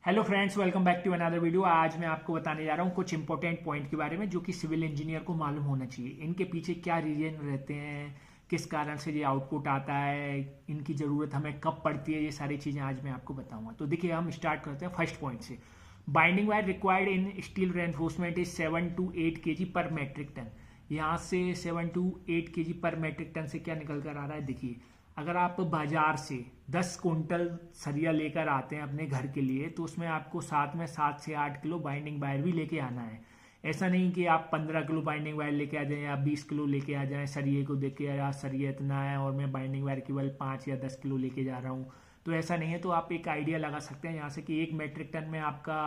Hello friends, welcome back to another video. आज मैं आपको बताने जा रहा हूँ कुछ इंपॉर्टेंट पॉइंट के बारे में जो कि सिविल इंजीनियर को मालूम होना चाहिए। इनके पीछे क्या रीजन रहते हैं, किस कारण से ये आउटपुट आता है, इनकी ज़रूरत हमें कब पड़ती है, ये सारी चीज़ें आज मैं आपको बताऊंगा। तो देखिए, हम स्टार्ट करते हैं फर्स्ट पॉइंट से। Binding wire required in steel reinforcement is 7 to 8 kg पर मेट्रिक टन। यहाँ से 7 to 8 kg पर मेट्रिक टन से क्या निकल कर आ रहा है, देखिए। अगर आप बाजार से 10 कुंटल सरिया लेकर आते हैं अपने घर के लिए, तो उसमें आपको साथ में 7 से 8 किलो बाइंडिंग वायर भी लेके आना है। ऐसा नहीं कि आप 15 किलो बाइंडिंग वायर लेके आ जाएं या 20 किलो लेके आ जाएं, सरिये को देख के यार सरिया इतना है और मैं बाइंडिंग वायर केवल 5 या 10 किलो लेके जा रहा हूँ। तो ऐसा नहीं है। तो आप एक आइडिया लगा सकते हैं यहाँ से कि 1 मेट्रिक टन में आपका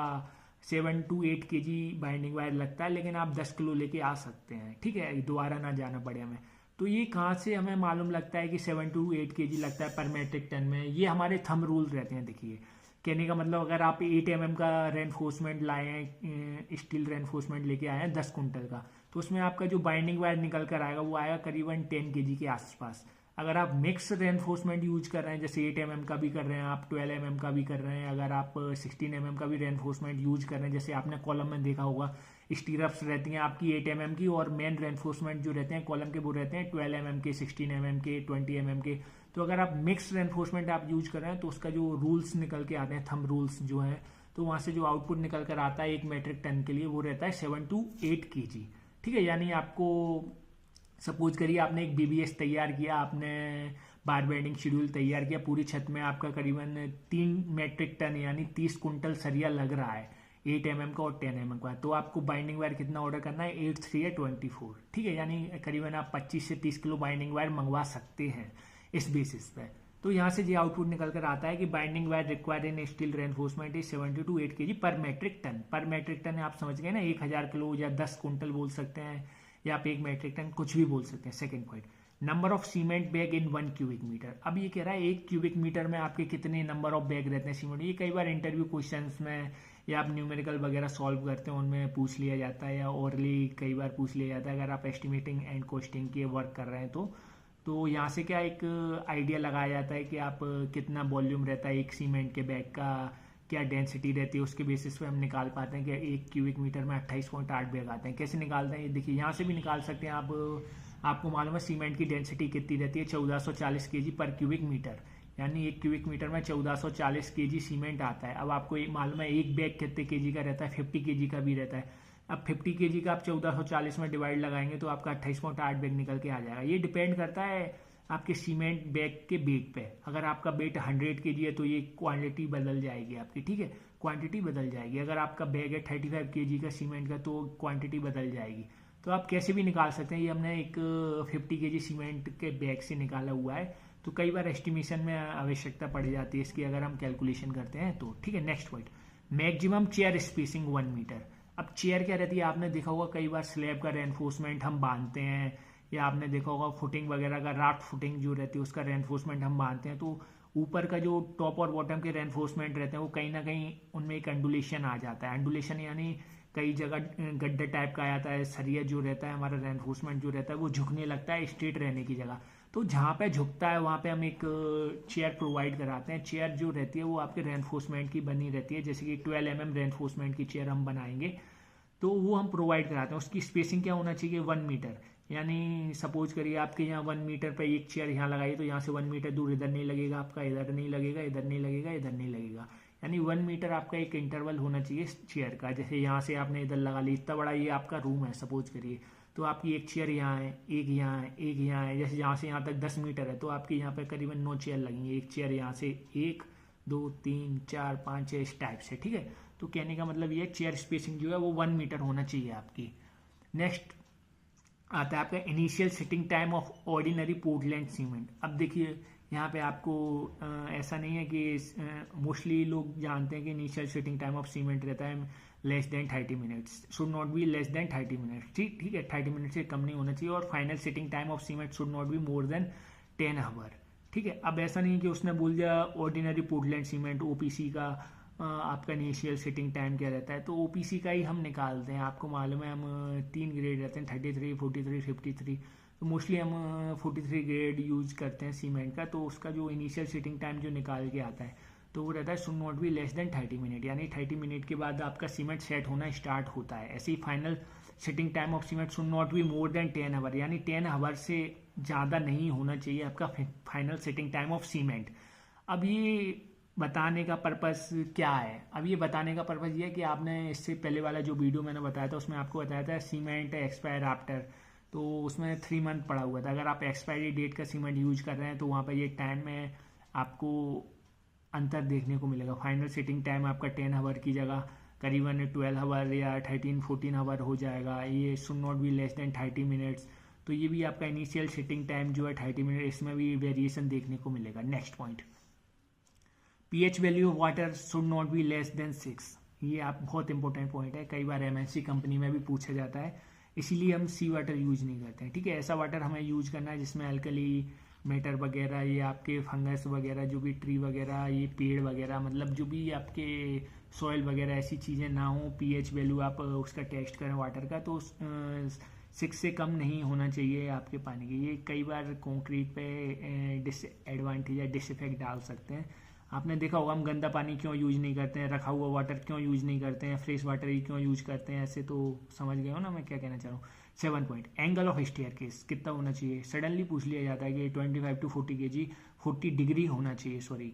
7 to 8 kg बाइंडिंग वायर लगता है, लेकिन आप 10 किलो लेके आ सकते हैं। ठीक है, दोबारा ना जाना पड़े हमें। तो ये कहाँ से हमें मालूम लगता है कि 7 to 8 kg लगता है पर मेट्रिक टन में? ये हमारे थंब रूल रहते हैं। देखिए, कहने का मतलब, अगर आप 8 mm का रेनफोर्समेंट लाए हैं, स्टील रेनफोर्समेंट लेके आए हैं 10 कुंटल का, तो उसमें आपका जो बाइंडिंग वायर निकल कर आएगा वो आएगा करीबन 10 kg के आसपास। अगर आप मिक्स रेनफोर्समेंट यूज कर रहे हैं, जैसे 8 mm का भी कर रहे हैं, आप 12 mm का भी कर रहे हैं, अगर आप 16 mm का भी रेनफोर्समेंट यूज कर रहे हैं, जैसे आपने कॉलम में देखा होगा स्टीरअप्स रहती हैं आपकी 8 mm की, और मेन रेनफोर्समेंट जो रहते हैं कॉलम के वो रहते हैं 12 mm के, 16 mm के, 20 mm के। तो अगर आप मिक्स रेनफोर्समेंट आप यूज कर रहे हैं तो उसका जो रूल्स निकल के आते हैं, थंब रूल्स जो हैं, तो वहां से जो आउटपुट निकल कर आता है 1 मेट्रिक टन के लिए, वो रहता है 7 to 8 kg। ठीक है, यानी आपको सपोज करिए आपने एक बीबीएस तैयार किया, आपने बार बेंडिंग शेड्यूल तैयार किया, पूरी छत में आपका करीबन 3 मेट्रिक टन यानी 30 कुंटल सरिया लग रहा है 8 mm का और 10 mm का। तो आपको बाइंडिंग वायर कितना ऑर्डर करना है? 8 3 या 24। ठीक है, यानी करीबन आप 25 से 30 किलो बाइंडिंग वायर मंगवा सकते हैं इस बेसिस पे। तो यहाँ से ये आउटपुट निकल कर आता है कि binding wire required in steel reinforcement is 70 to 8 kg पर मेट्रिक टन। पर मेट्रिक टन आप समझ गए ना, 1000 किलो या 10 कुंटल बोल सकते हैं, या आप 1 मेट्रिक टन कुछ भी बोल सकते हैं। Second point, number of cement bag in 1 cubic metre. अब ये कह रहा है 1 cubic मीटर में आपके कितने नंबर ऑफ बैग रहते हैं सीमेंट। ये कई बार इंटरव्यू क्वेश्चंस में या आप न्यूमेरिकल वगैरह सॉल्व करते हैं उनमें पूछ लिया जाता है, या ओरली कई बार पूछ लिया जाता है अगर आप एस्टिमेटिंग एंड कॉस्टिंग के वर्क कर रहे हैं। तो यहाँ से क्या एक आइडिया लगाया जाता है कि आप कितना वॉल्यूम रहता है एक सीमेंट के बैग का, क्या डेंसिटी रहती है, उसके बेसिस पे हम निकाल पाते हैं कि 1 cubic मीटर में 28.8 बैग आते हैं। कैसे निकालते हैं ये देखिए, यहाँ से भी निकाल सकते हैं आप। आपको मालूम है सीमेंट की डेंसिटी कितनी रहती है? 1440 kg पर क्यूबिक मीटर, यानी 1 cubic मीटर में 1440 kg सीमेंट आता है। अब आपको मालूम है एक बैग कितने केजी का रहता है? 50 kg का भी रहता है। अब 50 kg का आप 1440 में डिवाइड लगाएंगे तो आपका 28.8 बैग निकल के आ जाएगा। ये डिपेंड करता है आपके सीमेंट बैग के वेट पे। अगर आपका वेट 100 kg है तो ये क्वांटिटी बदल जाएगी आपकी। ठीक है, क्वांटिटी बदल जाएगी। अगर आपका बैग है 35 kg का सीमेंट का तो क्वांटिटी बदल जाएगी। तो आप कैसे भी निकाल सकते हैं। ये हमने एक 50 kg सीमेंट के बैग से निकाला हुआ है। तो कई बार एस्टिमेशन में आवश्यकता पड़ जाती है इसकी, अगर हम कैलकुलेशन करते हैं तो। ठीक है, next point, maximum chair spacing 1 metre. अब चेयर क्या रहती है? आपने देखा होगा कई बार स्लैब का रेनफोर्समेंट हम बांधते हैं, या आपने देखा होगा फुटिंग वगैरह का, राफ्ट फुटिंग जो रहती है उसका रेनफोर्समेंट हम बांधते हैं, तो ऊपर का जो टॉप और बॉटम के रेनफोर्समेंट रहते हैं वो कहीं ना कहीं उनमें एक अंडुलेशन आ जाता है। अंडुलेशन यानी कई जगह गड्ढे टाइप का आ जाता है, सरिया जो रहता है हमारा रेनफोर्समेंट जो रहता है वो झुकने लगता है स्ट्रेट रहने की जगह। तो जहाँ पे झुकता है वहाँ पे हम एक चेयर प्रोवाइड कराते हैं। चेयर जो रहती है वो आपके रेनफोर्समेंट की बनी रहती है, जैसे कि 12 mm रेनफोर्समेंट की चेयर हम बनाएंगे तो वो हम प्रोवाइड कराते हैं। उसकी स्पेसिंग क्या होना चाहिए? 1 मीटर। यानी सपोज करिए आपके यहाँ 1 मीटर पे एक चेयर यहाँ लगाई, तो यहाँ से 1 मीटर दूर इधर नहीं लगेगा आपका, इधर नहीं लगेगा, इधर नहीं लगेगा, इधर नहीं लगेगा। यानी 1 मीटर आपका एक इंटरवल होना चाहिए चेयर का। जैसे यहाँ से आपने इधर लगा ली, इतना बड़ा ये आपका रूम है सपोज करिए, तो आपकी एक चेयर यहाँ है, एक यहाँ है, एक यहाँ है। जैसे यहाँ से यहाँ तक 10 मीटर है तो आपके यहाँ पे करीबन 9 चेयर लगेंगे। एक चेयर यहाँ से 1 2 3 4 5 6 इस टाइप से। ठीक है, तो कहने का मतलब ये चेयर स्पेसिंग जो है वो 1 मीटर होना चाहिए आपकी। नेक्स्ट आता है आपका initial sitting time of ordinary Portland cement. अब देखिए यहाँ पे आपको ऐसा नहीं है कि मोस्टली लोग जानते हैं कि initial sitting time of cement रहता है less than 30 minutes, should not be less than 30 minutes. ठीक है, 30 मिनट से कम नहीं होना चाहिए। और final setting time of cement should not be more than 10 hour. ठीक है, अब ऐसा नहीं है कि उसने बोल दिया ऑर्डिनरी पोर्टलैंड सीमेंट ओपीसी का आपका इनिशियल सिटिंग टाइम क्या रहता है, तो ओपीसी का ही हम निकालते हैं। आपको मालूम है हम 3 ग्रेड रहते हैं, 33 43 53। तो मोस्टली हम 43 ग्रेड यूज करते हैं सीमेंट का। तो उसका जो इनिशियल सिटिंग टाइम जो निकाल के आता है तो वो रहता है should not be less than 30 minute, यानी 30 मिनट के बाद आपका सीमेंट सेट होना स्टार्ट होता है। ऐसे ही final setting time of cement should not be more than 10 hour, यानी 10 आवर से ज़्यादा नहीं होना चाहिए आपका final setting time of cement. अब ये बताने का पर्पस क्या है? अब ये बताने का पर्पस ये है कि आपने इससे पहले वाला जो वीडियो मैंने बताया था उसमें आपको बताया था सीमेंट एक्सपायर आफ्टर, तो उसमें 3 मंथ पड़ा हुआ था। अगर आप एक्सपायरी डेट का सीमेंट यूज कर रहे हैं तो वहाँ पर ये टाइम में आपको अंतर देखने को मिलेगा। फाइनल सेटिंग टाइम आपका 10 आवर की जगह करीबन 12 आवर या 13-14 आवर हो जाएगा। ये should not be less than 30 minutes. तो ये भी आपका इनिशियल सेटिंग टाइम जो है 30 मिनट, इसमें भी वेरिएशन देखने को मिलेगा। Next point, pH value of water should not be less than 6। ये आप बहुत इंपॉर्टेंट पॉइंट है, कई बार एमएनसी कंपनी में भी पूछा जाता है, इसीलिए हम सी वाटर यूज नहीं करते हैं। ठीक है, ऐसा वाटर हमें यूज करना है जिसमें अल्कली मैटर वगैरह, ये आपके फंगस वगैरह, जो भी ट्री वगैरह, ये पेड़ वगैरह, मतलब जो भी आपके सॉइल वगैरह ऐसी चीज़ें ना हो। पीएच वैल्यू आप उसका टेस्ट करें वाटर का तो 6 से कम नहीं होना चाहिए आपके पानी की। ये कई बार कंक्रीट पे डिसएडवांटेज या डिसइफेक्ट डाल सकते हैं। आपने देखा होगा हम गंदा पानी क्यों यूज नहीं करते हैं, रखा हुआ वाटर क्यों यूज नहीं करते हैं, फ्रेश वाटर ही क्यों यूज करते हैं, ऐसे तो समझ गए हो ना मैं क्या कहना चाह रहा हूँ। 7 पॉइंट, एंगल ऑफ स्टेयरकेस कितना होना चाहिए? सडनली पूछ लिया जाता है कि 25 to 40 kg 40 डिग्री होना चाहिए, सॉरी।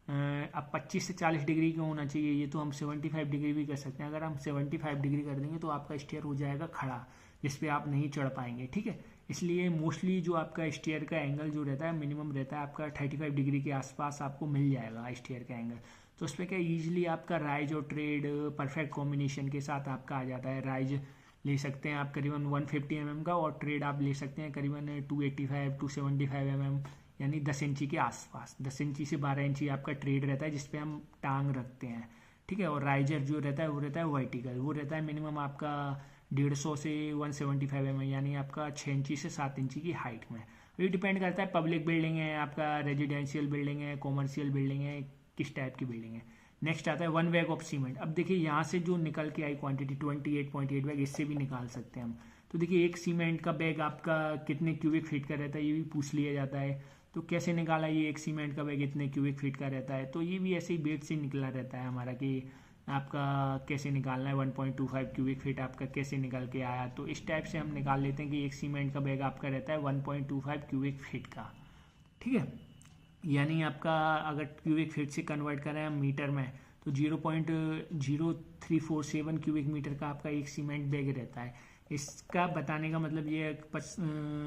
अब 25 से 40 डिग्री क्यों होना चाहिए? ये तो हम 75 डिग्री भी कर सकते हैं। अगर हम 75 डिग्री कर देंगे तो आपका स्टेयर हो जाएगा खड़ा, जिस पे आप नहीं चढ़ पाएंगे। ठीक है, इसलिए मोस्टली जो आपका स्टेयर का एंगल जो रहता है मिनिमम रहता है आपका 35 डिग्री के आसपास आपको मिल जाएगा स्टेयर का एंगल। तो उस पर क्या ईजिली आपका राइज और ट्रेड परफेक्ट कॉम्बिनेशन के साथ आपका आ जाता है। राइज ले सकते हैं आप करीबन 150 mm का, और ट्रेड आप ले सकते हैं करीबन 285-275 mm, यानी 10 इंची के आसपास। 10 इंची से 12 इंची आपका ट्रेड रहता है जिसपे हम टांग रखते हैं। ठीक है, और राइजर जो रहता है वो रहता है वर्टिकल, वो रहता है मिनिमम आपका 150 से 175 mm, यानी आपका 6 इंची से 7 इंची की हाइट में। ये डिपेंड करता है पब्लिक बिल्डिंग है आपका, रेजिडेंशियल बिल्डिंग है, कॉमर्शियल बिल्डिंग है, किस टाइप की बिल्डिंग है। नेक्स्ट आता है 1 बैग ऑफ सीमेंट। अब देखिए यहाँ से जो निकल के आई क्वांटिटी 28.8 बैग, इससे भी निकाल सकते हैं हम। तो देखिए एक सीमेंट का बैग आपका कितने क्यूबिक फीट का रहता है ये भी पूछ लिया जाता है। तो कैसे निकाला ये एक सीमेंट का बैग इतने क्यूबिक फीट का रहता है? तो ये भी ऐसे ही बेट से निकला रहता है हमारा कि आपका कैसे निकालना है। 1.25 क्यूबिक फीट आपका कैसे निकल के आया, तो इस टाइप से हम निकाल लेते हैं कि एक सीमेंट का बैग आपका रहता है 1.25 क्यूबिक फीट का। ठीक है, यानी आपका अगर क्यूबिक फीट से कन्वर्ट करें हम मीटर में तो 0.0347 क्यूबिक मीटर का आपका एक सीमेंट बैग रहता है। इसका बताने का मतलब ये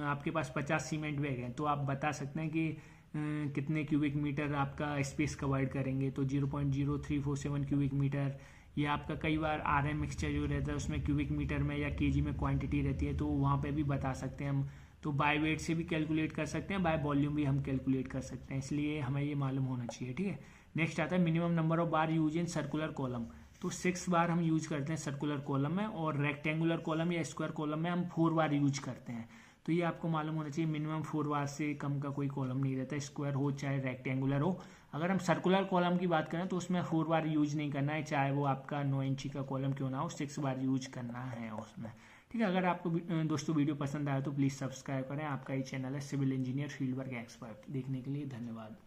आपके पास 50 सीमेंट बैग हैं तो आप बता सकते हैं कि कितने क्यूबिक मीटर आपका स्पेस कवर्ड करेंगे। तो 0.0347 क्यूबिक मीटर। ये आपका कई बार RM मिक्सचर जो रहता है उसमें क्यूबिक मीटर में या केजी में क्वांटिटी रहती है, तो वहाँ पे भी बता सकते हैं हम। तो बाय वेट से भी कैलकुलेट कर सकते हैं, बाय वॉल्यूम भी हम कैलकुलेट कर सकते हैं, इसलिए हमें ये मालूम होना चाहिए। ठीक है, नेक्स्ट आता है minimum number of bar use in circular column. तो 6 बार हम यूज करते हैं सर्कुलर कॉलम में, और रेक्टेंगुलर कॉलम या स्क्वायर कॉलम में हम 4 बार यूज करते हैं। तो ये आपको मालूम होना चाहिए, मिनिमम 4 बार से कम का कोई कॉलम नहीं रहता, स्क्वायर हो चाहे रेक्टेंगुलर हो। अगर हम सर्कुलर कॉलम की बात करें तो उसमें 4 बार यूज नहीं करना है, चाहे वो आपका 9 इंची का कॉलम क्यों ना हो, 6 बार यूज करना है उसमें। ठीक है, अगर आपको दोस्तों वीडियो पसंद आया तो प्लीज़ सब्सक्राइब करें। आपका ये चैनल है civil engineer field work expert. देखने के लिए धन्यवाद।